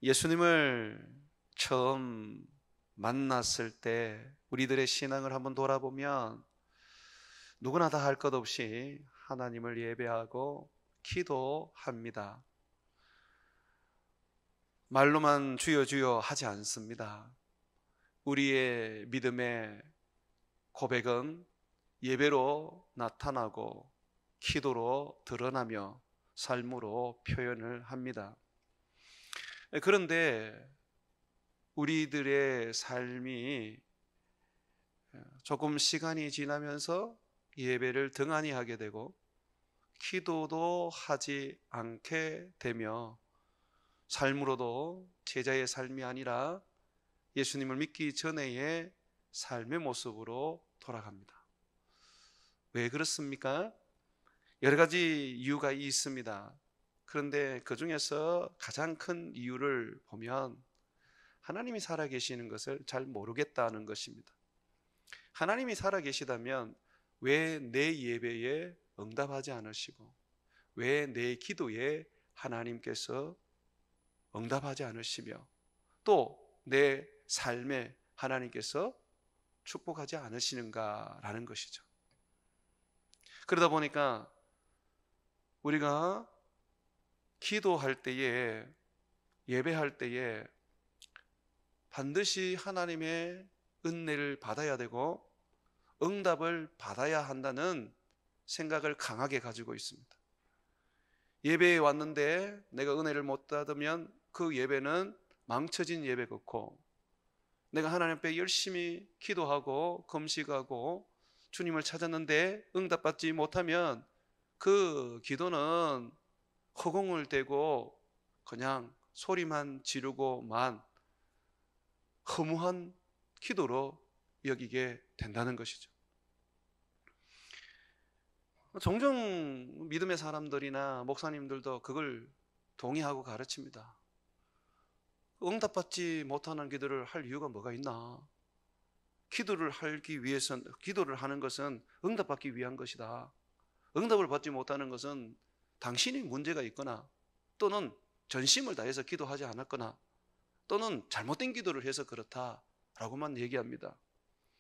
예수님을 처음 만났을 때 우리들의 신앙을 한번 돌아보면 누구나 다 할 것 없이 하나님을 예배하고 기도합니다. 말로만 주여 주여 하지 않습니다. 우리의 믿음의 고백은 예배로 나타나고 기도로 드러나며 삶으로 표현을 합니다. 그런데 우리들의 삶이 조금 시간이 지나면서 예배를 등한히 하게 되고 기도도 하지 않게 되며 삶으로도 제자의 삶이 아니라 예수님을 믿기 전에의 삶의 모습으로 돌아갑니다. 왜 그렇습니까? 여러 가지 이유가 있습니다. 그런데 그 중에서 가장 큰 이유를 보면 하나님이 살아계시는 것을 잘 모르겠다는 것입니다. 하나님이 살아계시다면 왜 내 예배에 응답하지 않으시고 왜 내 기도에 하나님께서 응답하지 않으시며 또 내 삶에 하나님께서 축복하지 않으시는가라는 것이죠. 그러다 보니까 우리가 기도할 때에 예배할 때에 반드시 하나님의 은혜를 받아야 되고 응답을 받아야 한다는 생각을 강하게 가지고 있습니다. 예배에 왔는데 내가 은혜를 못 받으면 그 예배는 망쳐진 예배 같고, 내가 하나님 앞에 열심히 기도하고 금식하고 주님을 찾았는데 응답받지 못하면 그 기도는 허공을 대고 그냥 소리만 지르고만 허무한 기도로 여기게 된다는 것이죠. 종종 믿음의 사람들이나 목사님들도 그걸 동의하고 가르칩니다. 응답받지 못하는 기도를 할 이유가 뭐가 있나? 기도를 하기 위해서는, 기도를 하는 것은 응답받기 위한 것이다. 응답을 받지 못하는 것은 당신이 문제가 있거나 또는 전심을 다해서 기도하지 않았거나 또는 잘못된 기도를 해서 그렇다라고만 얘기합니다.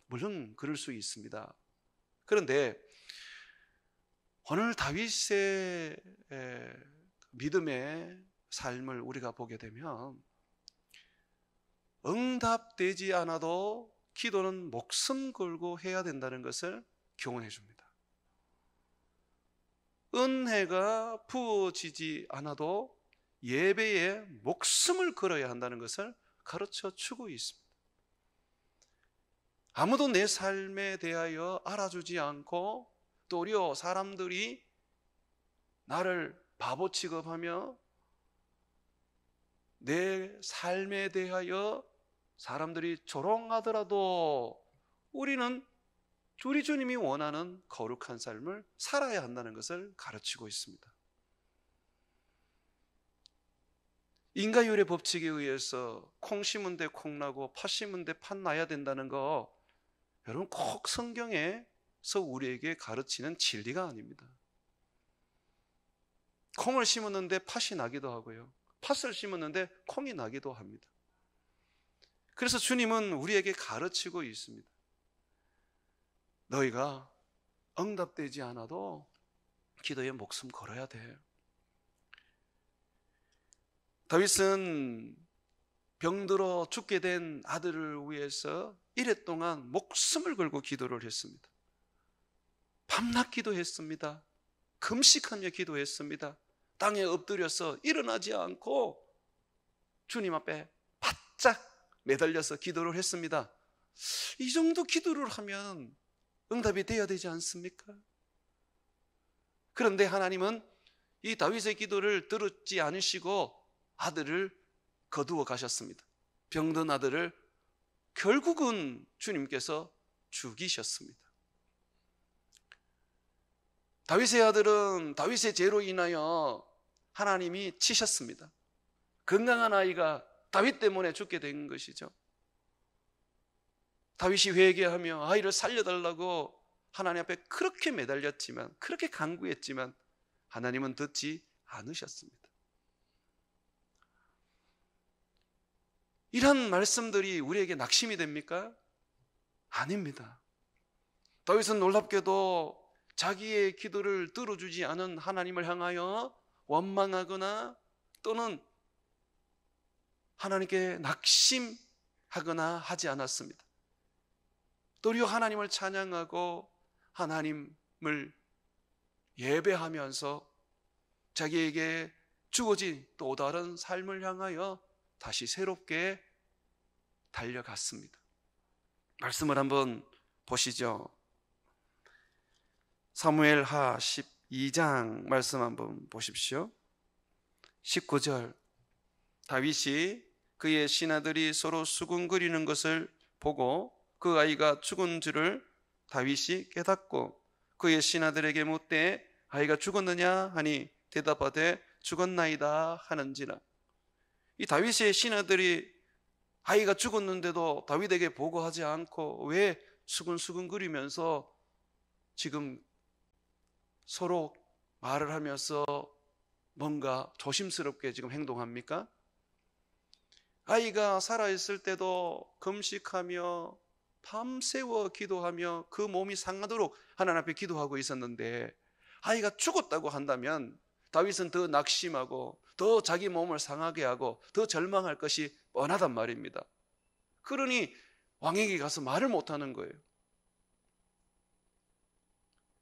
물론 그럴 수 있습니다. 그런데 오늘 다윗의 믿음의 삶을 우리가 보게 되면 응답되지 않아도 기도는 목숨 걸고 해야 된다는 것을 교훈해 줍니다. 은혜가 부어지지 않아도 예배에 목숨을 걸어야 한다는 것을 가르쳐 주고 있습니다. 아무도 내 삶에 대하여 알아주지 않고 또 오히려 사람들이 나를 바보 취급하며 내 삶에 대하여 사람들이 조롱하더라도 우리는 우리 주님이 원하는 거룩한 삶을 살아야 한다는 것을 가르치고 있습니다. 인과율의 법칙에 의해서 콩 심은 데 콩 나고 팥 심은 데 팥 나야 된다는 거, 여러분 꼭 성경에서 우리에게 가르치는 진리가 아닙니다. 콩을 심었는데 팥이 나기도 하고요, 팥을 심었는데 콩이 나기도 합니다. 그래서 주님은 우리에게 가르치고 있습니다. 너희가 응답되지 않아도 기도에 목숨 걸어야 돼. 다윗은 병들어 죽게 된 아들을 위해서 이래 동안 목숨을 걸고 기도를 했습니다. 밤낮 기도했습니다. 금식하며 기도했습니다. 땅에 엎드려서 일어나지 않고 주님 앞에 바짝 매달려서 기도를 했습니다. 이 정도 기도를 하면 응답이 돼야 되지 않습니까? 그런데 하나님은 이 다윗의 기도를 들었지 않으시고 아들을 거두어 가셨습니다. 병든 아들을 결국은 주님께서 죽이셨습니다. 다윗의 아들은 다윗의 죄로 인하여 하나님이 치셨습니다. 건강한 아이가 다윗 때문에 죽게 된 것이죠. 다윗이 회개하며 아이를 살려달라고 하나님 앞에 그렇게 매달렸지만, 그렇게 간구했지만 하나님은 듣지 않으셨습니다. 이런 말씀들이 우리에게 낙심이 됩니까? 아닙니다. 다윗은 놀랍게도 자기의 기도를 들어주지 않은 하나님을 향하여 원망하거나 또는 하나님께 낙심하거나 하지 않았습니다. 도리어 하나님을 찬양하고 하나님을 예배하면서 자기에게 주어진 또 다른 삶을 향하여 다시 새롭게 달려갔습니다. 말씀을 한번 보시죠. 사무엘하 12장 말씀 한번 보십시오. 19절, 다윗이 그의 신하들이 서로 수군거리는 것을 보고 그 아이가 죽은 줄을 다윗이 깨닫고 그의 신하들에게 묻되 아이가 죽었느냐 하니 대답하되 죽었나이다 하는지라. 이 다윗의 신하들이 아이가 죽었는데도 다윗에게 보고하지 않고 왜 수근수근거리면서 지금 서로 말을 하면서 뭔가 조심스럽게 지금 행동합니까? 아이가 살아있을 때도 금식하며 밤새워 기도하며 그 몸이 상하도록 하나님 앞에 기도하고 있었는데 아이가 죽었다고 한다면 다윗은 더 낙심하고 더 자기 몸을 상하게 하고 더 절망할 것이 뻔하단 말입니다. 그러니 왕에게 가서 말을 못하는 거예요.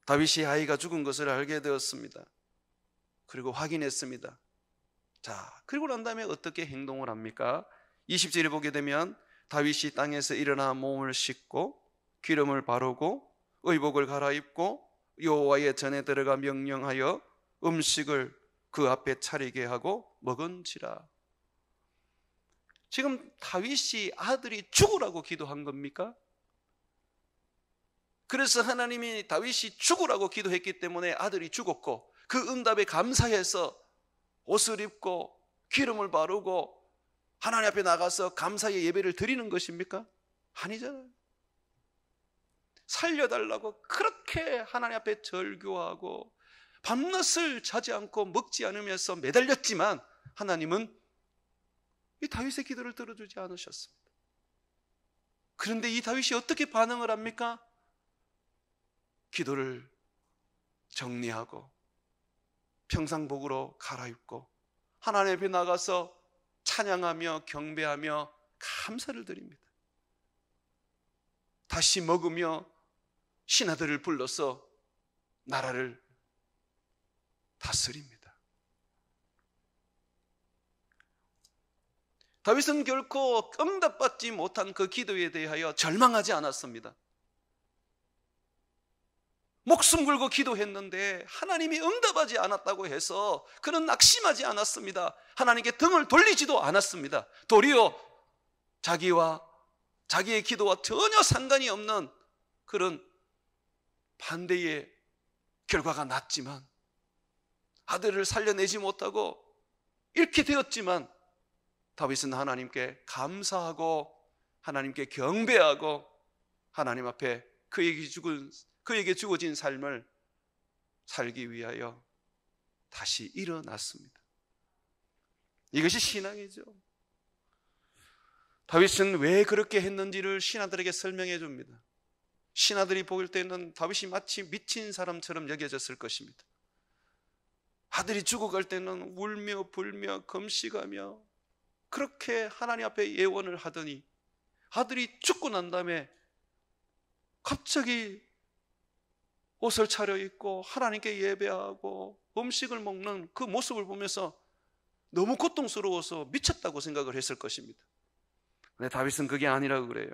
다윗이 아이가 죽은 것을 알게 되었습니다. 그리고 확인했습니다. 자, 그리고 난 다음에 어떻게 행동을 합니까? 20절에 보게 되면 다윗이 땅에서 일어나 몸을 씻고 기름을 바르고 의복을 갈아입고 여호와의 전에 들어가 명령하여 음식을 그 앞에 차리게 하고 먹은지라. 지금 다윗이 아들이 죽으라고 기도한 겁니까? 그래서 하나님이 다윗이 죽으라고 기도했기 때문에 아들이 죽었고 그 응답에 감사해서 옷을 입고 기름을 바르고 하나님 앞에 나가서 감사의 예배를 드리는 것입니까? 아니잖아요. 살려달라고 그렇게 하나님 앞에 절규하고 밤낮을 자지 않고 먹지 않으면서 매달렸지만 하나님은 이 다윗의 기도를 들어주지 않으셨습니다. 그런데 이 다윗이 어떻게 반응을 합니까? 기도를 정리하고 평상복으로 갈아입고 하나님 앞에 나가서 찬양하며 경배하며 감사를 드립니다. 다시 먹으며 신하들을 불러서 나라를 다스립니다. 다윗은 결코 응답받지 못한 그 기도에 대하여 절망하지 않았습니다. 목숨 걸고 기도했는데 하나님이 응답하지 않았다고 해서 그는 낙심하지 않았습니다. 하나님께 등을 돌리지도 않았습니다. 도리어 자기와 자기의 기도와 전혀 상관이 없는 그런 반대의 결과가 났지만 아들을 살려내지 못하고 잃게 되었지만 다윗은 하나님께 감사하고 하나님께 경배하고 하나님 앞에 그에게 주어진 삶을 살기 위하여 다시 일어났습니다. 이것이 신앙이죠. 다윗은 왜 그렇게 했는지를 신하들에게 설명해 줍니다. 신하들이 볼 때는 다윗이 마치 미친 사람처럼 여겨졌을 것입니다. 아들이 죽어갈 때는 울며 불며 금식하며 그렇게 하나님 앞에 예언을 하더니 아들이 죽고 난 다음에 갑자기 옷을 차려입고 하나님께 예배하고 음식을 먹는 그 모습을 보면서 너무 고통스러워서 미쳤다고 생각을 했을 것입니다. 근데 다윗은 그게 아니라고 그래요.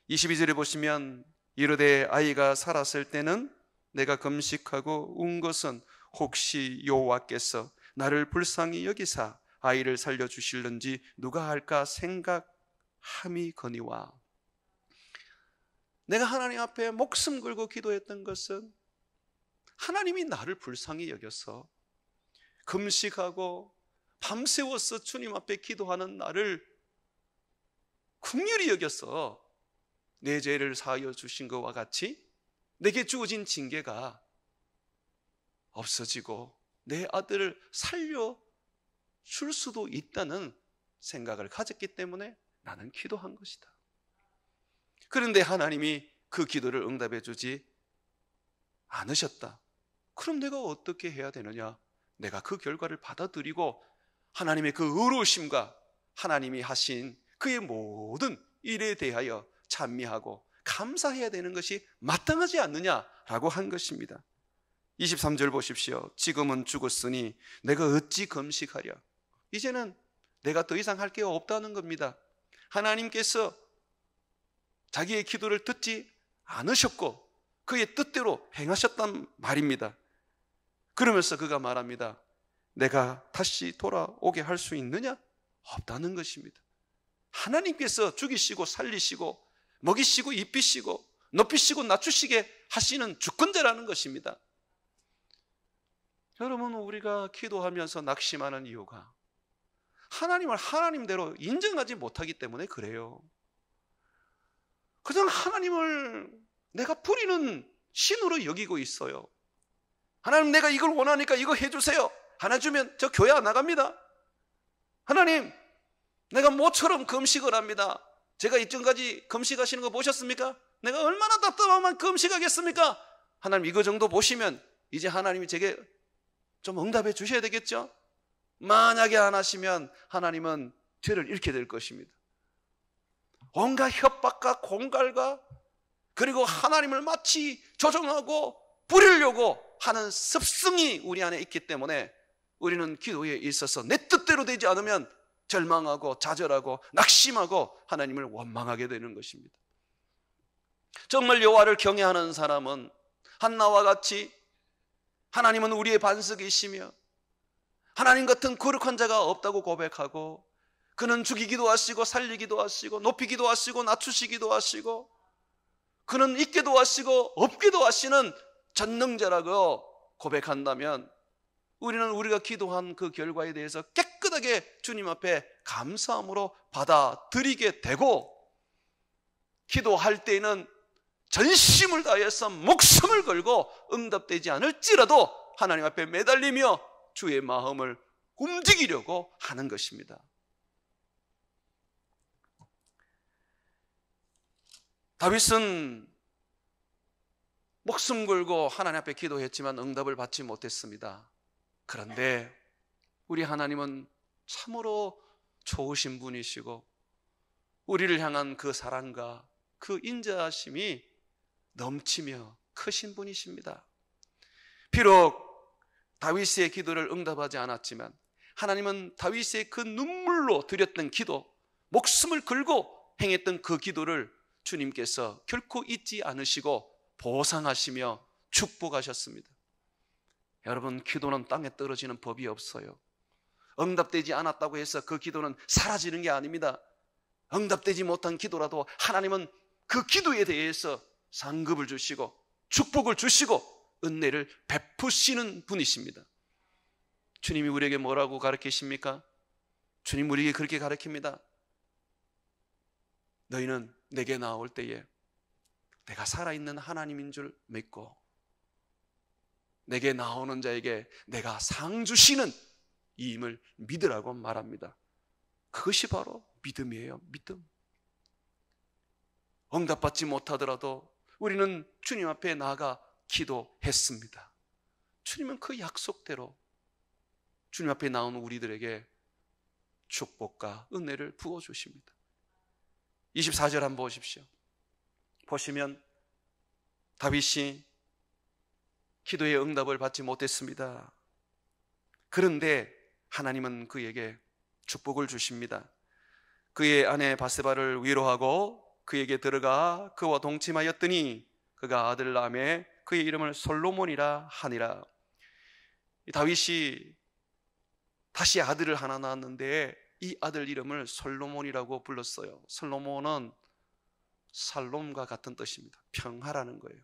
22절에 보시면 이르되 아이가 살았을 때는 내가 금식하고 운 것은 혹시 여호와께서 나를 불쌍히 여기사 아이를 살려주실는지 누가 할까 생각함이거니와. 내가 하나님 앞에 목숨 걸고 기도했던 것은 하나님이 나를 불쌍히 여겨서 금식하고 밤새워서 주님 앞에 기도하는 나를 긍휼히 여겨서 내 죄를 사하여 주신 것과 같이 내게 주어진 징계가 없어지고 내 아들을 살려줄 수도 있다는 생각을 가졌기 때문에 나는 기도한 것이다. 그런데 하나님이 그 기도를 응답해 주지 않으셨다. 그럼 내가 어떻게 해야 되느냐? 내가 그 결과를 받아들이고 하나님의 그 의로우심과 하나님이 하신 그의 모든 일에 대하여 찬미하고 감사해야 되는 것이 마땅하지 않느냐라고 한 것입니다. 23절 보십시오. 지금은 죽었으니 내가 어찌 금식하랴. 이제는 내가 더 이상 할 게 없다는 겁니다. 하나님께서 자기의 기도를 듣지 않으셨고 그의 뜻대로 행하셨단 말입니다. 그러면서 그가 말합니다. 내가 다시 돌아오게 할 수 있느냐? 없다는 것입니다. 하나님께서 죽이시고 살리시고 먹이시고 입히시고 높이시고 낮추시게 하시는 주권자라는 것입니다. 여러분, 우리가 기도하면서 낙심하는 이유가 하나님을 하나님대로 인정하지 못하기 때문에 그래요. 그냥 하나님을 내가 부리는 신으로 여기고 있어요. 하나님, 내가 이걸 원하니까 이거 해주세요. 안 해주면 저 교회 안 나갑니다. 하나님, 내가 모처럼 금식을 합니다. 제가 이전까지 금식하시는 거 보셨습니까? 내가 얼마나 답답하면 금식하겠습니까? 하나님, 이거 정도 보시면 이제 하나님이 제게 좀 응답해 주셔야 되겠죠? 만약에 안 하시면 하나님은 죄를 잃게 될 것입니다. 온갖 협박과 공갈과 그리고 하나님을 마치 조종하고 부리려고 하는 습성이 우리 안에 있기 때문에 우리는 기도에 있어서 내 뜻대로 되지 않으면 절망하고 좌절하고 낙심하고 하나님을 원망하게 되는 것입니다. 정말 여호와를 경외하는 사람은 한나와 같이 하나님은 우리의 반석이시며 하나님 같은 거룩한 자가 없다고 고백하고 그는 죽이기도 하시고 살리기도 하시고 높이기도 하시고 낮추시기도 하시고 그는 있게도 하시고 없게도 하시는 전능자라고 고백한다면 우리는 우리가 기도한 그 결과에 대해서 깨끗하게 주님 앞에 감사함으로 받아들이게 되고 기도할 때에는 전심을 다해서 목숨을 걸고 응답되지 않을지라도 하나님 앞에 매달리며 주의 마음을 움직이려고 하는 것입니다. 다윗은 목숨 걸고 하나님 앞에 기도했지만 응답을 받지 못했습니다. 그런데 우리 하나님은 참으로 좋으신 분이시고 우리를 향한 그 사랑과 그 인자하심이 넘치며 크신 분이십니다. 비록 다윗의 기도를 응답하지 않았지만 하나님은 다윗의 그 눈물로 드렸던 기도, 목숨을 걸고 행했던 그 기도를 주님께서 결코 잊지 않으시고 보상하시며 축복하셨습니다. 여러분, 기도는 땅에 떨어지는 법이 없어요. 응답되지 않았다고 해서 그 기도는 사라지는 게 아닙니다. 응답되지 못한 기도라도 하나님은 그 기도에 대해서 상급을 주시고 축복을 주시고 은혜를 베푸시는 분이십니다. 주님이 우리에게 뭐라고 가르치십니까? 주님 우리에게 그렇게 가르칩니다. 너희는 내게 나올 때에 내가 살아있는 하나님인 줄 믿고 내게 나오는 자에게 내가 상 주시는 이임을 믿으라고 말합니다. 그것이 바로 믿음이에요. 믿음. 응답받지 못하더라도 우리는 주님 앞에 나아가 기도했습니다. 주님은 그 약속대로 주님 앞에 나오는 우리들에게 축복과 은혜를 부어주십니다. 24절 한번 보십시오. 보시면 다윗이 기도의 응답을 받지 못했습니다. 그런데 하나님은 그에게 축복을 주십니다. 그의 아내 바세바를 위로하고 그에게 들어가 그와 동침하였더니 그가 아들을 낳으매 그의 이름을 솔로몬이라 하니라. 다윗이 다시 아들을 하나 낳았는데 이 아들 이름을 솔로몬이라고 불렀어요. 솔로몬은 살롬과 같은 뜻입니다. 평화라는 거예요.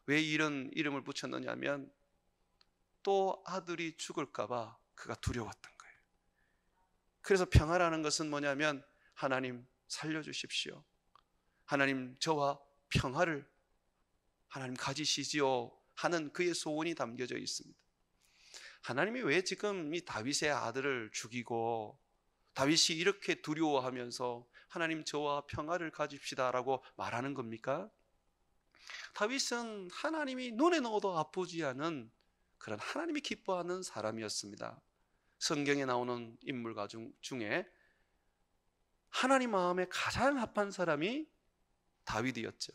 왜 이런 이름을 붙였느냐 하면 또 아들이 죽을까 봐 그가 두려웠던 거예요. 그래서 평화라는 것은 뭐냐면 하나님 살려주십시오. 하나님 저와 평화를 하나님 가지시지요 하는 그의 소원이 담겨져 있습니다. 하나님이 왜 지금 이 다윗의 아들을 죽이고 다윗이 이렇게 두려워하면서 하나님 저와 평화를 가집시다라고 말하는 겁니까? 다윗은 하나님이 눈에 넣어도 아프지 않은 그런 하나님이 기뻐하는 사람이었습니다. 성경에 나오는 인물 중에 하나님 마음에 가장 합한 사람이 다윗이었죠.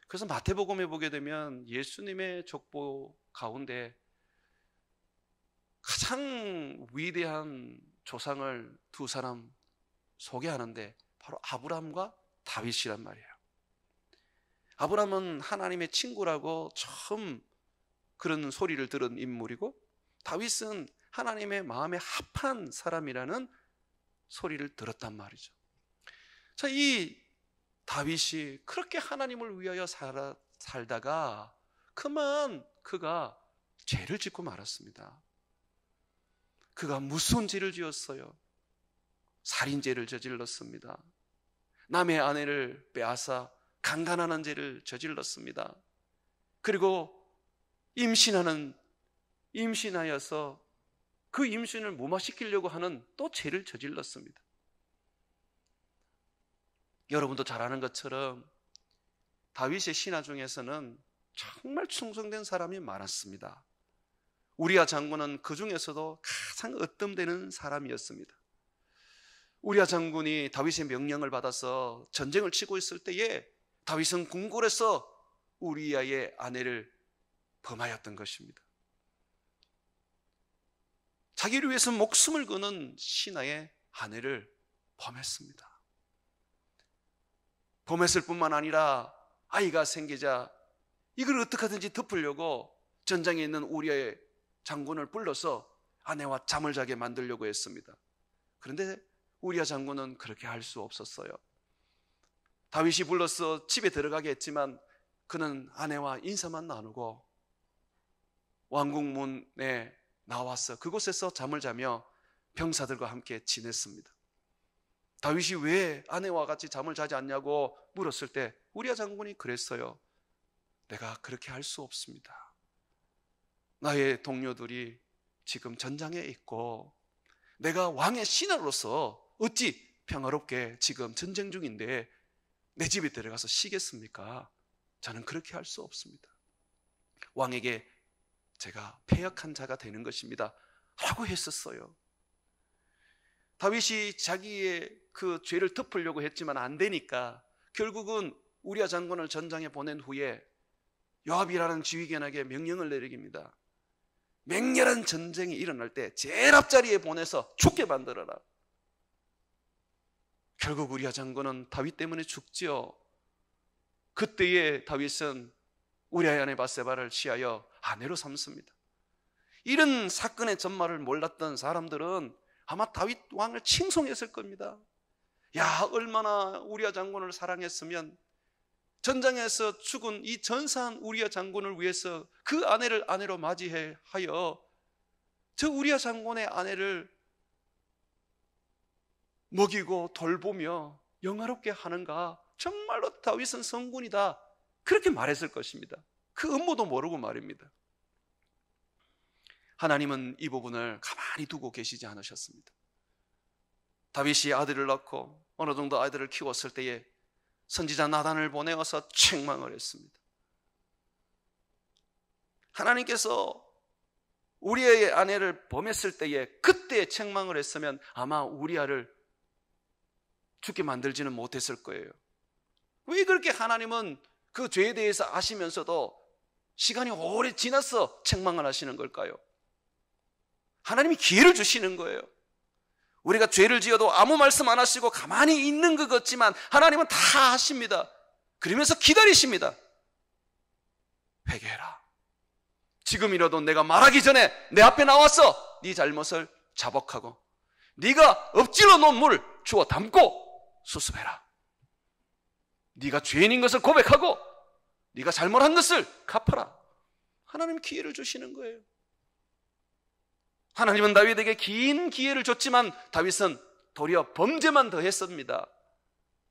그래서 마태복음에 보게 되면 예수님의 족보 가운데 가장 위대한 조상을 두 사람 소개하는데 바로 아브라함과 다윗이란 말이에요. 아브라함은 하나님의 친구라고 처음 그런 소리를 들은 인물이고, 다윗은 하나님의 마음에 합한 사람이라는 소리를 들었단 말이죠. 자, 이 다윗이 그렇게 하나님을 위하여 살다가 그만 그가 죄를 짓고 말았습니다. 그가 무슨 죄를 지었어요? 살인죄를 저질렀습니다. 남의 아내를 빼앗아 강간하는 죄를 저질렀습니다. 그리고 임신하여서 그 임신을 무마시키려고 하는 또 죄를 저질렀습니다. 여러분도 잘 아는 것처럼 다윗의 신하 중에서는 정말 충성된 사람이 많았습니다. 우리아 장군은 그 중에서도 가장 으뜸되는 사람이었습니다. 우리아 장군이 다윗의 명령을 받아서 전쟁을 치고 있을 때에 다윗은 궁궐에서 우리아의 아내를 범하였던 것입니다. 자기를 위해서 목숨을 거는 신하의 아내를 범했습니다. 범했을 뿐만 아니라 아이가 생기자 이걸 어떻게든지 덮으려고 전장에 있는 우리아의 장군을 불러서 아내와 잠을 자게 만들려고 했습니다. 그런데 우리아 장군은 그렇게 할 수 없었어요. 다윗이 불러서 집에 들어가게 했지만 그는 아내와 인사만 나누고 왕궁문에 나와서 그곳에서 잠을 자며 병사들과 함께 지냈습니다. 다윗이 왜 아내와 같이 잠을 자지 않냐고 물었을 때 우리아 장군이 그랬어요. 내가 그렇게 할 수 없습니다. 나의 동료들이 지금 전장에 있고 내가 왕의 신하로서 어찌 평화롭게 지금 전쟁 중인데 내 집에 들어가서 쉬겠습니까? 저는 그렇게 할 수 없습니다. 왕에게 제가 패역한 자가 되는 것입니다 라고 했었어요. 다윗이 자기의 그 죄를 덮으려고 했지만 안 되니까 결국은 우리아 장군을 전장에 보낸 후에 요압이라는 지휘관에게 명령을 내리깁니다. 맹렬한 전쟁이 일어날 때 제일 앞자리에 보내서 죽게 만들어라. 결국 우리아 장군은 다윗 때문에 죽지요. 그때의 다윗은 우리아의 아내 밧세바를 취하여 아내로 삼습니다. 이런 사건의 전말을 몰랐던 사람들은 아마 다윗 왕을 칭송했을 겁니다. 야, 얼마나 우리아 장군을 사랑했으면 전장에서 죽은 이 전사한 우리아 장군을 위해서 그 아내를 아내로 맞이하여 저 우리아 장군의 아내를 먹이고 돌보며 영화롭게 하는가. 정말로 다윗은 성군이다. 그렇게 말했을 것입니다. 그 음모도 모르고 말입니다. 하나님은 이 부분을 가만히 두고 계시지 않으셨습니다. 다윗이 아들을 낳고 어느 정도 아이들을 키웠을 때에 선지자 나단을 보내어서 책망을 했습니다. 하나님께서 우리아의 아내를 범했을 때에 그때 책망을 했으면 아마 우리아를 죽게 만들지는 못했을 거예요. 왜 그렇게 하나님은 그 죄에 대해서 아시면서도 시간이 오래 지나서 책망을 하시는 걸까요? 하나님이 기회를 주시는 거예요. 우리가 죄를 지어도 아무 말씀 안 하시고 가만히 있는 것 같지만 하나님은 다 하십니다. 그러면서 기다리십니다. 회개해라. 지금이라도 내가 말하기 전에 내 앞에 나와서 네 잘못을 자복하고 네가 엎질러 놓은 물 주워 담고 수습해라. 네가 죄인인 것을 고백하고 네가 잘못한 것을 갚아라. 하나님 기회를 주시는 거예요. 하나님은 다윗에게 긴 기회를 줬지만 다윗은 도리어 범죄만 더했습니다.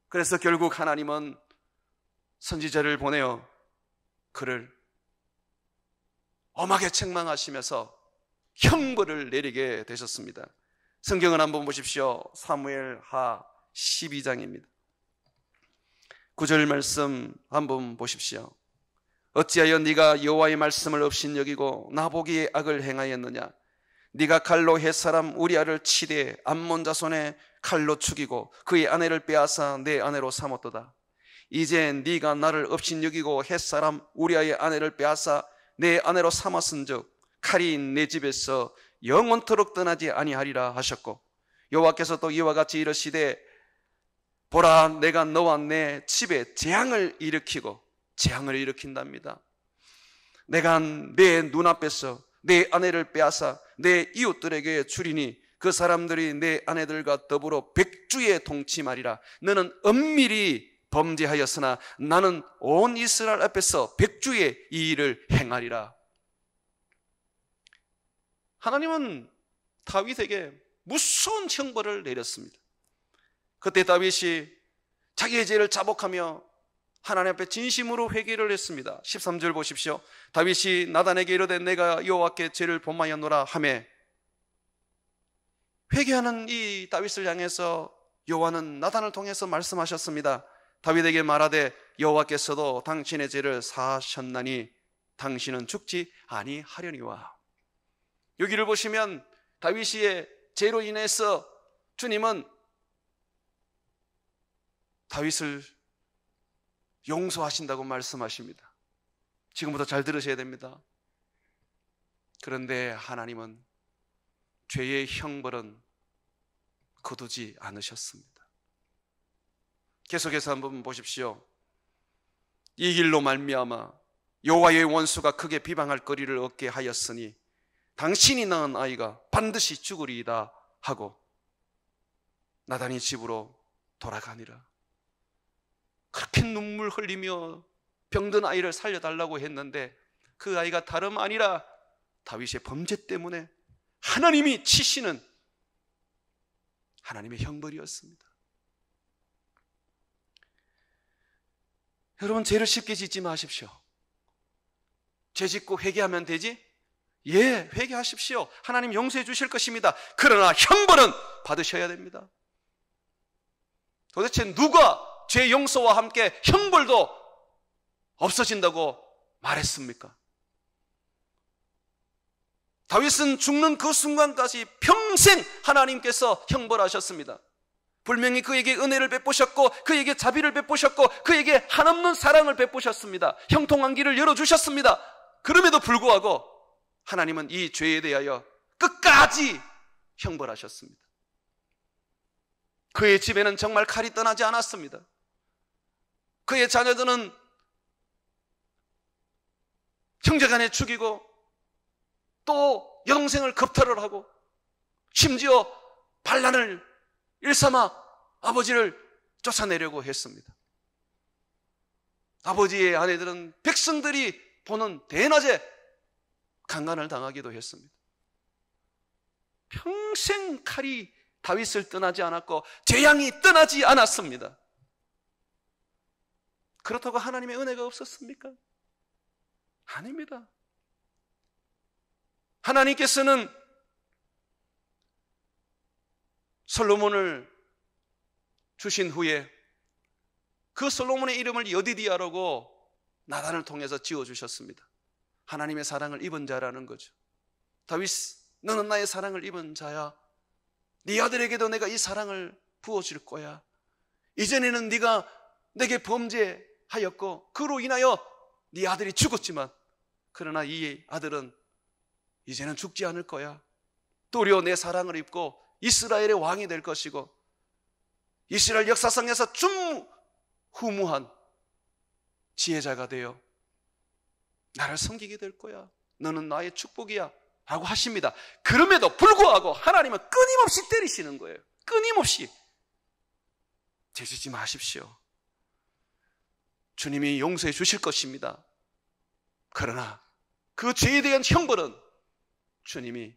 그래서 결국 하나님은 선지자를 보내어 그를 엄하게 책망하시면서 형벌을 내리게 되셨습니다. 성경을 한번 보십시오. 사무엘하 12장입니다. 9절 말씀 한번 보십시오. 어찌하여 네가 여호와의 말씀을 업신여기고 나보기에 악을 행하였느냐? 네가 칼로 헷사람 우리아를 치되 암몬 자손의 칼로 죽이고 그의 아내를 빼앗아 내 아내로 삼았도다. 이제 네가 나를 업신여기고 헷사람 우리아의 아내를 빼앗아 내 아내로 삼았은즉 칼이 내 집에서 영원토록 떠나지 아니하리라 하셨고, 여호와께서 또 이와 같이 이르시되 보라, 내가 너와 내 집에 재앙을 일으킨답니다. 내가 내 눈앞에서 내 아내를 빼앗아 내 이웃들에게 주리니 그 사람들이 내 아내들과 더불어 백주에 동침하리라. 너는 엄밀히 범죄하였으나 나는 온 이스라엘 앞에서 백주의 이 일을 행하리라. 하나님은 다윗에게 무서운 형벌을 내렸습니다. 그때 다윗이 자기의 죄를 자복하며 하나님 앞에 진심으로 회개를 했습니다. 13절 보십시오. 다윗이 나단에게 이르되 내가 여호와께 죄를 범하였노라 하매, 회개하는 이 다윗을 향해서 여호와는 나단을 통해서 말씀하셨습니다. 다윗에게 말하되 여호와께서도 당신의 죄를 사하셨나니 당신은 죽지 아니하려니와. 여기를 보시면 다윗의 죄로 인해서 주님은 다윗을 용서하신다고 말씀하십니다. 지금부터 잘 들으셔야 됩니다. 그런데 하나님은 죄의 형벌은 거두지 않으셨습니다. 계속해서 한번 보십시오. 이 길로 말미암아 여호와의 원수가 크게 비방할 거리를 얻게 하였으니 당신이 낳은 아이가 반드시 죽으리이다 하고 나단이 집으로 돌아가니라. 그렇게 눈물 흘리며 병든 아이를 살려달라고 했는데 그 아이가 다름 아니라 다윗의 범죄 때문에 하나님이 치시는 하나님의 형벌이었습니다. 여러분, 죄를 쉽게 짓지 마십시오. 죄 짓고 회개하면 되지? 예, 회개하십시오. 하나님 용서해 주실 것입니다. 그러나 형벌은 받으셔야 됩니다. 도대체 누가 죄 용서와 함께 형벌도 없어진다고 말했습니까? 다윗은 죽는 그 순간까지 평생 하나님께서 형벌하셨습니다. 분명히 그에게 은혜를 베푸셨고 그에게 자비를 베푸셨고 그에게 한없는 사랑을 베푸셨습니다. 형통한 길을 열어주셨습니다. 그럼에도 불구하고 하나님은 이 죄에 대하여 끝까지 형벌하셨습니다. 그의 집에는 정말 칼이 떠나지 않았습니다. 그의 자녀들은 형제간에 죽이고 또 여동생을 겁탈을 하고 심지어 반란을 일삼아 아버지를 쫓아내려고 했습니다. 아버지의 아내들은 백성들이 보는 대낮에 강간을 당하기도 했습니다. 평생 칼이 다윗을 떠나지 않았고 재앙이 떠나지 않았습니다. 그렇다고 하나님의 은혜가 없었습니까? 아닙니다. 하나님께서는 솔로몬을 주신 후에 그 솔로몬의 이름을 여디디아라고 나단을 통해서 지어주셨습니다. 하나님의 사랑을 입은 자라는 거죠. 다윗, 너는 나의 사랑을 입은 자야. 네 아들에게도 내가 이 사랑을 부어줄 거야. 이전에는 네가 내게 범죄하였고 그로 인하여 네 아들이 죽었지만 그러나 이 아들은 이제는 죽지 않을 거야. 도리어 내 사랑을 입고 이스라엘의 왕이 될 것이고 이스라엘 역사상에서 중후무한 지혜자가 되어 나를 섬기게 될 거야. 너는 나의 축복이야 라고 하십니다. 그럼에도 불구하고 하나님은 끊임없이 때리시는 거예요. 끊임없이. 죄 짓지 마십시오. 주님이 용서해 주실 것입니다. 그러나 그 죄에 대한 형벌은 주님이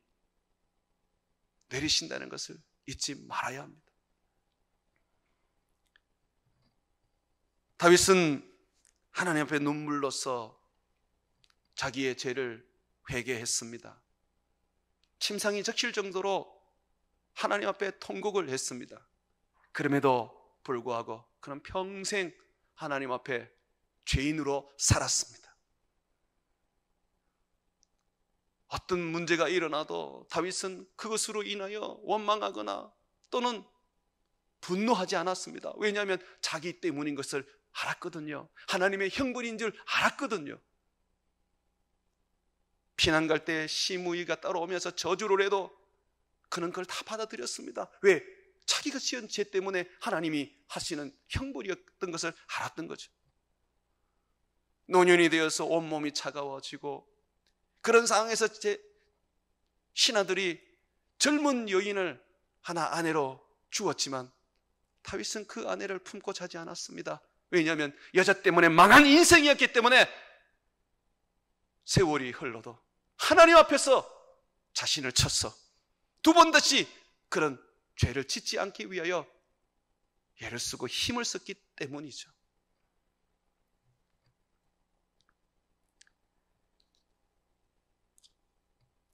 내리신다는 것을 잊지 말아야 합니다. 다윗은 하나님 앞에 눈물로써 자기의 죄를 회개했습니다. 침상이 적실 정도로 하나님 앞에 통곡을 했습니다. 그럼에도 불구하고 그는 평생 하나님 앞에 죄인으로 살았습니다. 어떤 문제가 일어나도 다윗은 그것으로 인하여 원망하거나 또는 분노하지 않았습니다. 왜냐하면 자기 때문인 것을 알았거든요. 하나님의 형벌인 줄 알았거든요. 피난 갈 때 시므이가 따라오면서 저주를 해도 그는 그걸 다 받아들였습니다. 왜? 자기가 지은 죄 때문에 하나님이 하시는 형벌이었던 것을 알았던 거죠. 노년이 되어서 온몸이 차가워지고 그런 상황에서 신하들이 젊은 여인을 하나 아내로 주었지만 다윗은 그 아내를 품고 자지 않았습니다. 왜냐하면 여자 때문에 망한 인생이었기 때문에 세월이 흘러도 하나님 앞에서 자신을 쳤어. 두 번 다시 그런 죄를 짓지 않기 위하여 애를 쓰고 힘을 썼기 때문이죠.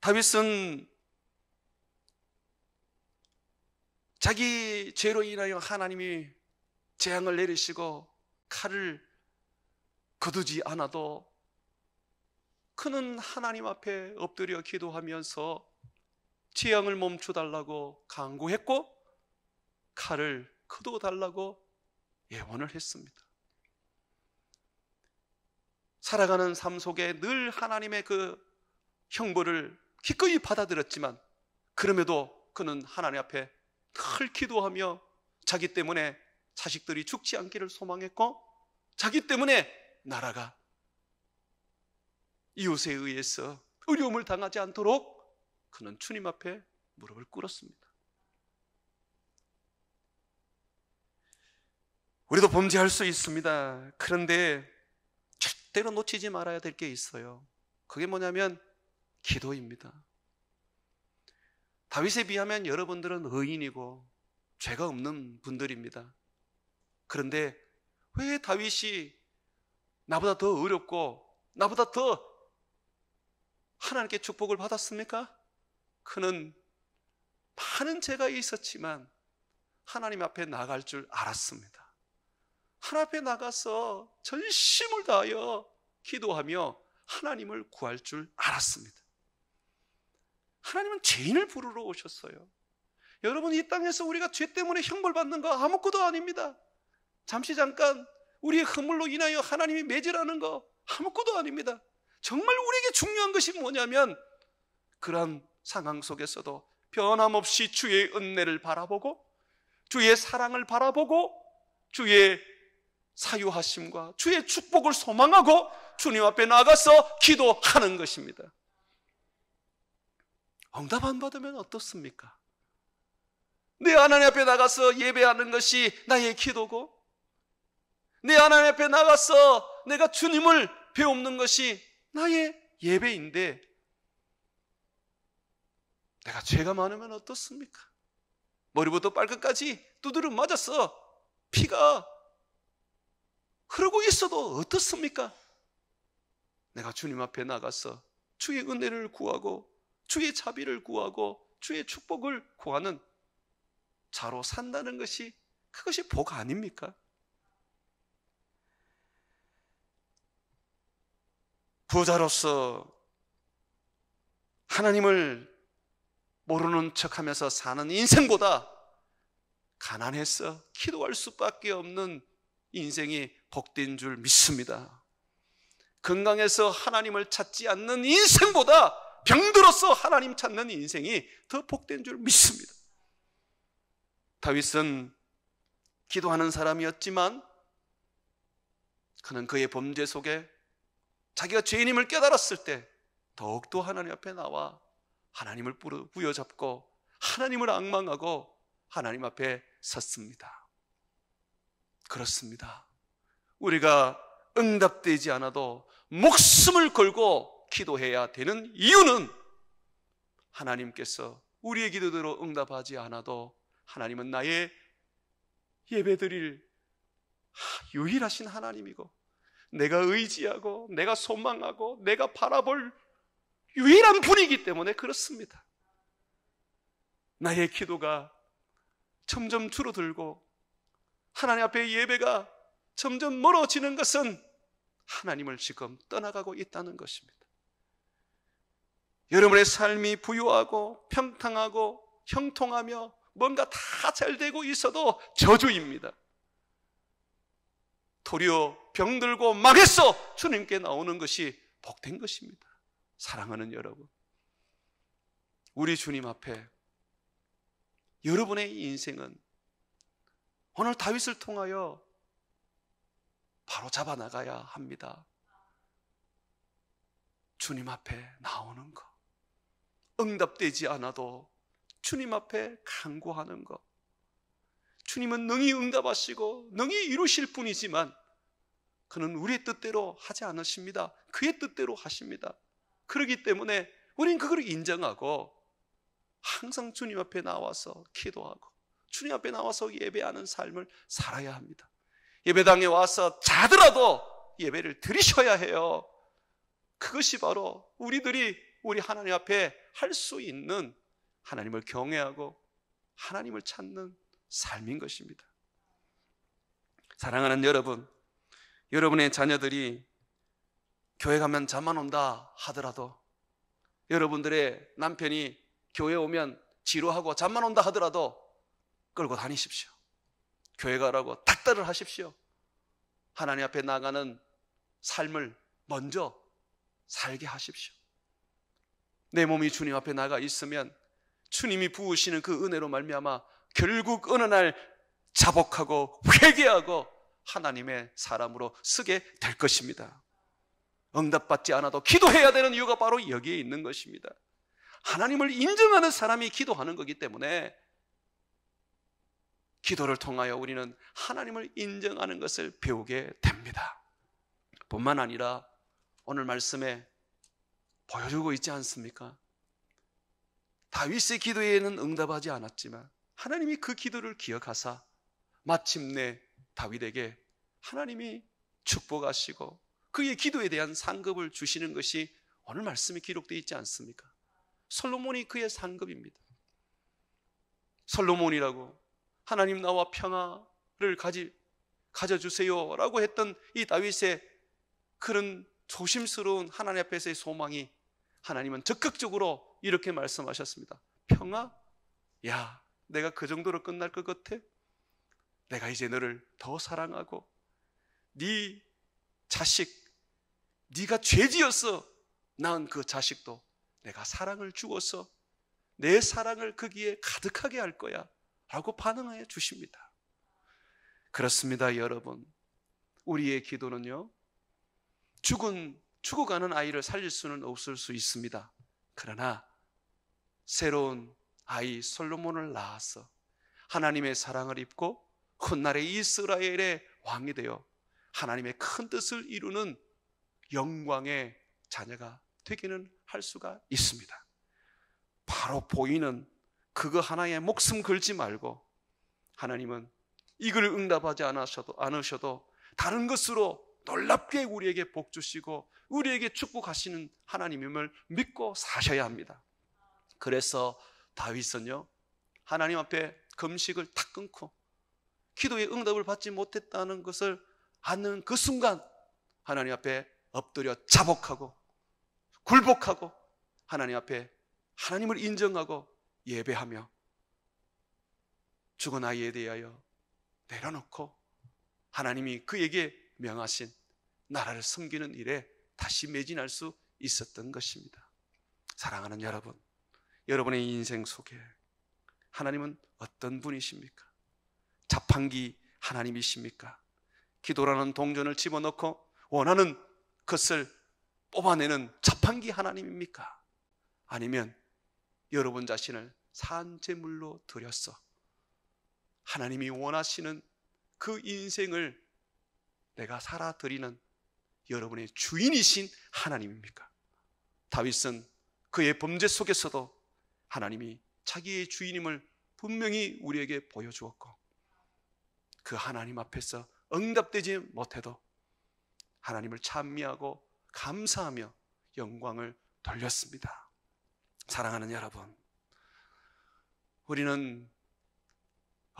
다윗은 자기 죄로 인하여 하나님이 재앙을 내리시고 칼을 거두지 않아도 그는 하나님 앞에 엎드려 기도하면서 재앙을 멈춰달라고 간구했고 칼을 거두어달라고 예언을 했습니다. 살아가는 삶 속에 늘 하나님의 그 형벌을 기꺼이 받아들였지만 그럼에도 그는 하나님 앞에 늘 기도하며 자기 때문에 자식들이 죽지 않기를 소망했고 자기 때문에 나라가 이웃에 의해서 어려움을 당하지 않도록 그는 주님 앞에 무릎을 꿇었습니다. 우리도 범죄할 수 있습니다. 그런데 절대로 놓치지 말아야 될 게 있어요. 그게 뭐냐면 기도입니다. 다윗에 비하면 여러분들은 의인이고 죄가 없는 분들입니다. 그런데 왜 다윗이 나보다 더 어렵고 나보다 더 하나님께 축복을 받았습니까? 그는 많은 죄가 있었지만 하나님 앞에 나갈 줄 알았습니다. 하나님 앞에 나가서 전심을 다하여 기도하며 하나님을 구할 줄 알았습니다. 하나님은 죄인을 부르러 오셨어요. 여러분, 이 땅에서 우리가 죄 때문에 형벌받는 거 아무것도 아닙니다. 잠깐 우리의 허물로 인하여 하나님이 매질하는 거 아무것도 아닙니다. 정말 우리에게 중요한 것이 뭐냐면 그러한 상황 속에서도 변함없이 주의 은혜를 바라보고 주의 사랑을 바라보고 주의 사유하심과 주의 축복을 소망하고 주님 앞에 나가서 기도하는 것입니다. 응답 안 받으면 어떻습니까? 내 하나님 앞에 나가서 예배하는 것이 나의 기도고 내 하나님 앞에 나가서 내가 주님을 배우는 것이 나의 예배인데 내가 죄가 많으면 어떻습니까? 머리부터 발끝까지 두드려 맞았어. 피가 흐르고 있어도 어떻습니까? 내가 주님 앞에 나가서 주의 은혜를 구하고 주의 자비를 구하고 주의 축복을 구하는 자로 산다는 것이 그것이 복 아닙니까? 부자로서 하나님을 모르는 척하면서 사는 인생보다 가난해서 기도할 수밖에 없는 인생이 복된 줄 믿습니다. 건강해서 하나님을 찾지 않는 인생보다 병들어서 하나님 찾는 인생이 더 복된 줄 믿습니다. 다윗은 기도하는 사람이었지만 그는 그의 범죄 속에 자기가 죄인임을 깨달았을 때 더욱더 하나님 앞에 나와 하나님을 부여잡고 하나님을 앙망하고 하나님 앞에 섰습니다. 그렇습니다. 우리가 응답되지 않아도 목숨을 걸고 기도해야 되는 이유는 하나님께서 우리의 기도대로 응답하지 않아도 하나님은 나의 예배드릴 유일하신 하나님이고 내가 의지하고 내가 소망하고 내가 바라볼 유일한 분이기 때문에 그렇습니다. 나의 기도가 점점 줄어들고 하나님 앞에 예배가 점점 멀어지는 것은 하나님을 지금 떠나가고 있다는 것입니다. 여러분의 삶이 부유하고 평탄하고 형통하며 뭔가 다 잘 되고 있어도 저주입니다. 도리어 병들고 망했어 주님께 나오는 것이 복된 것입니다. 사랑하는 여러분, 우리 주님 앞에 여러분의 인생은 오늘 다윗을 통하여 바로 잡아 나가야 합니다. 주님 앞에 나오는 것, 응답되지 않아도 주님 앞에 간구하는 것. 주님은 능히 응답하시고 능히 이루실 분이지만 그는 우리의 뜻대로 하지 않으십니다. 그의 뜻대로 하십니다. 그렇기 때문에 우리는 그걸 인정하고 항상 주님 앞에 나와서 기도하고 주님 앞에 나와서 예배하는 삶을 살아야 합니다. 예배당에 와서 자더라도 예배를 드리셔야 해요. 그것이 바로 우리들이 우리 하나님 앞에 할 수 있는 하나님을 경외하고 하나님을 찾는 삶인 것입니다. 사랑하는 여러분, 여러분의 자녀들이 교회 가면 잠만 온다 하더라도, 여러분들의 남편이 교회 오면 지루하고 잠만 온다 하더라도 끌고 다니십시오. 교회 가라고 닥달을 하십시오. 하나님 앞에 나가는 삶을 먼저 살게 하십시오. 내 몸이 주님 앞에 나가 있으면 주님이 부으시는 그 은혜로 말미암아 결국 어느 날 자복하고 회개하고 하나님의 사람으로 쓰게 될 것입니다. 응답받지 않아도 기도해야 되는 이유가 바로 여기에 있는 것입니다. 하나님을 인정하는 사람이 기도하는 거기 때문에 기도를 통하여 우리는 하나님을 인정하는 것을 배우게 됩니다. 뿐만 아니라 오늘 말씀에 보여주고 있지 않습니까? 다윗의 기도에는 응답하지 않았지만 하나님이 그 기도를 기억하사 마침내 다윗에게 하나님이 축복하시고 그의 기도에 대한 상급을 주시는 것이 오늘 말씀에 기록되어 있지 않습니까? 솔로몬이 그의 상급입니다. 솔로몬이라고 하나님 나와 평화를 가져주세요 라고 했던 이 다윗의 그런 조심스러운 하나님 앞에서의 소망이 하나님은 적극적으로 이렇게 말씀하셨습니다. 평화? 야, 내가 그 정도로 끝날 것 같아? 내가 이제 너를 더 사랑하고 네 자식, 네가 죄지어서 낳은 그 자식도 내가 사랑을 주어서 내 사랑을 거기에 가득하게 할 거야 라고 반응해 주십니다. 그렇습니다, 여러분. 우리의 기도는요, 죽어가는 아이를 살릴 수는 없을 수 있습니다. 그러나 새로운 아이 솔로몬을 낳아서 하나님의 사랑을 입고 훗날의 이스라엘의 왕이 되어 하나님의 큰 뜻을 이루는 영광의 자녀가 되기는 할 수가 있습니다. 바로 보이는 그거 하나에 목숨 걸지 말고 하나님은 이걸 응답하지 않으셔도 다른 것으로 놀랍게 우리에게 복 주시고 우리에게 축복하시는 하나님임을 믿고 사셔야 합니다. 그래서 다윗은요, 하나님 앞에 금식을 탁 끊고 기도의 응답을 받지 못했다는 것을 아는 그 순간 하나님 앞에 엎드려 자복하고 굴복하고 하나님 앞에 하나님을 인정하고 예배하며 죽은 아이에 대하여 내려놓고 하나님이 그에게 명하신 나라를 섬기는 일에 다시 매진할 수 있었던 것입니다. 사랑하는 여러분, 여러분의 인생 속에 하나님은 어떤 분이십니까? 자판기 하나님이십니까? 기도라는 동전을 집어넣고 원하는 것을 뽑아내는 자판기 하나님입니까? 아니면 여러분 자신을 산재물로 드렸어 하나님이 원하시는 그 인생을 내가 살아드리는 여러분의 주인이신 하나님입니까? 다윗은 그의 범죄 속에서도 하나님이 자기의 주인임을 분명히 우리에게 보여주었고 그 하나님 앞에서 응답되지 못해도 하나님을 찬미하고 감사하며 영광을 돌렸습니다. 사랑하는 여러분, 우리는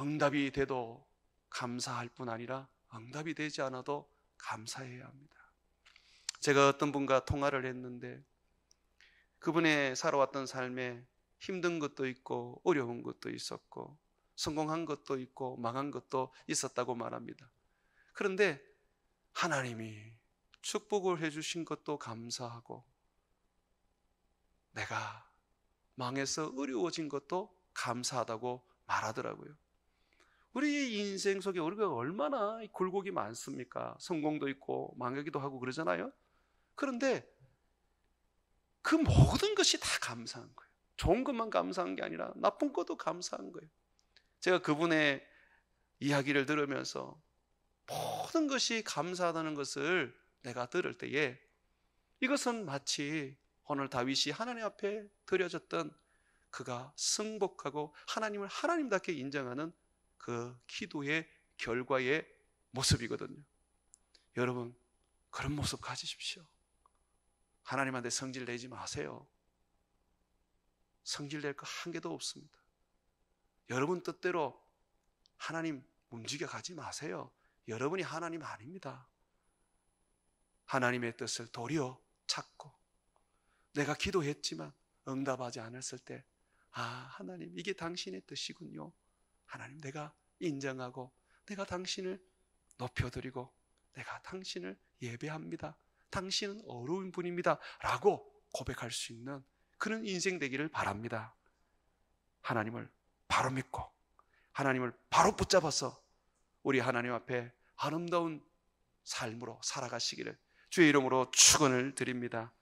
응답이 돼도 감사할 뿐 아니라 응답이 되지 않아도 감사해야 합니다. 제가 어떤 분과 통화를 했는데 그분의 살아왔던 삶에 힘든 것도 있고 어려운 것도 있었고 성공한 것도 있고 망한 것도 있었다고 말합니다. 그런데 하나님이 축복을 해주신 것도 감사하고 내가 망해서 어려워진 것도 감사하다고 말하더라고요. 우리 인생 속에 우리가 얼마나 굴곡이 많습니까? 성공도 있고 망하기도 하고 그러잖아요. 그런데 그 모든 것이 다 감사한 거예요. 좋은 것만 감사한 게 아니라 나쁜 것도 감사한 거예요. 제가 그분의 이야기를 들으면서 모든 것이 감사하다는 것을 내가 들을 때에 이것은 마치 오늘 다윗이 하나님 앞에 드려졌던 그가 승복하고 하나님을 하나님답게 인정하는 그 기도의 결과의 모습이거든요. 여러분, 그런 모습 가지십시오. 하나님한테 성질 내지 마세요. 성질 낼 거 한 개도 없습니다. 여러분 뜻대로 하나님 움직여 가지 마세요. 여러분이 하나님 아닙니다. 하나님의 뜻을 도리어 찾고 내가 기도했지만 응답하지 않았을 때 하나님 이게 당신의 뜻이군요. 하나님 내가 인정하고 내가 당신을 높여드리고 내가 당신을 예배합니다. 당신은 어려운 분입니다 라고 고백할 수 있는 그런 인생 되기를 바랍니다. 하나님을 바로 믿고 하나님을 바로 붙잡아서 우리 하나님 앞에 아름다운 삶으로 살아가시기를 주의 이름으로 축원을 드립니다.